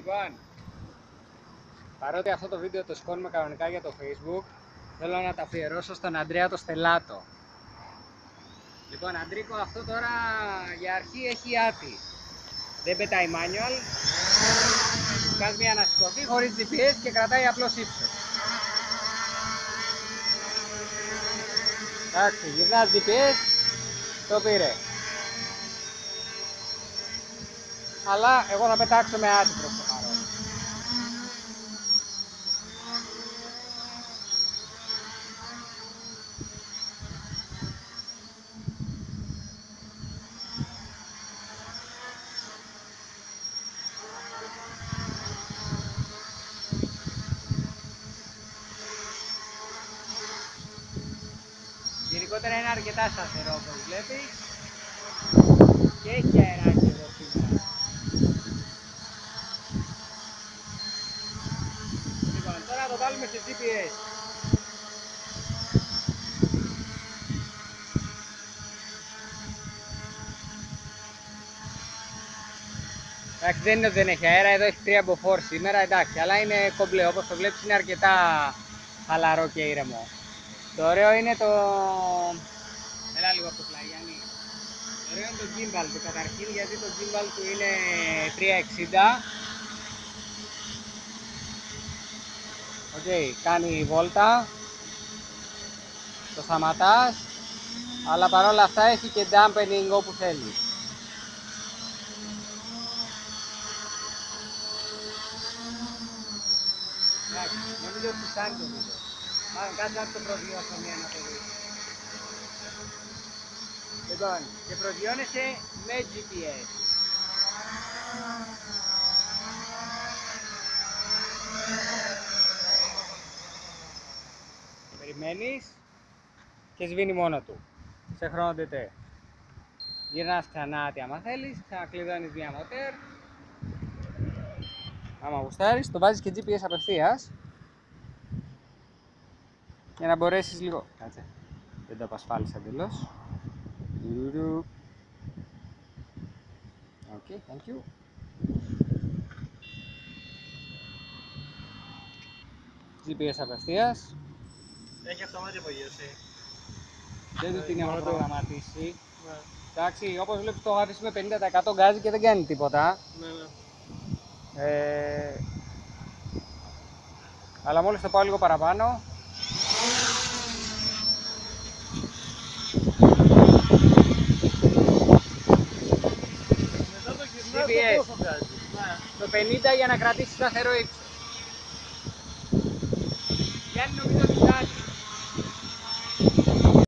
Λοιπόν, παρότι αυτό το βίντεο το σηκώνουμε κανονικά για το Facebook, θέλω να τα αφιερώσω στον Αντρέα το Στελάτο. Λοιπόν, Αντρίκο, αυτό τώρα για αρχή έχει άτι. Δεν πετάει manual. Κάνει μια ανασηκωθή χωρίς GPS και κρατάει απλώς ύψος. Εντάξει, γυρνάς GPS, το πήρε. Αλλά εγώ θα πετάξω με άτι προς το παρόν. Γενικότερα είναι αρκετά σταθερό όπως βλέπεις και έχει αεράκι εδώ σήμερα. Λοιπόν, τώρα το βάλουμε σε GPS. Εντάξει, δεν είναι ότι δεν έχει αέρα, εδώ έχει 3 μποφόρ σήμερα, εντάξει, αλλά είναι κομπλέ, όπως το βλέπεις είναι αρκετά χαλαρό και ήρεμο. Το ωραίο είναι το... Έλα λίγο από το πλαγιάνι. Το ωραίο είναι το gimbal του καταρχήν, γιατί το gimbal του είναι 360. Οκ, κάνει βόλτα, το σταματάς, αλλά παρόλα αυτά έχει και dampening όπου θέλει. Εντάξει, νομίζω ότι φτάνει το βίντεο. Μάλλον κάτσε να το προσγειώσω να το δεις. Λοιπόν, και προσγειώνεσαι με GPS. Περιμένεις και σβήνει μόνο του, σε χρόνο τετέ. Γυρνάς ξανά άμα θέλεις, ξανακλειδώνεις μια μοτέρ. Άμα γουστάρεις, το βάζεις και GPS απευθείας για να μπορέσεις λίγο... Κάτσε, δεν το απασφάλισα εντελώς. Ok, thank you. GPS απευθείας. Έχει αυτόματη απογείωση. Δεν του την έχω προγραμματίσει. Εντάξει, όπως βλέπεις το έχω αφήσει με 50% γκάζι και δεν κάνει τίποτα. Αλλά μόλις το πάω λίγο παραπάνω, GPS το 50 για να κρατήσεις σταθερό ύψος. Γιάννη, νομίζω ότι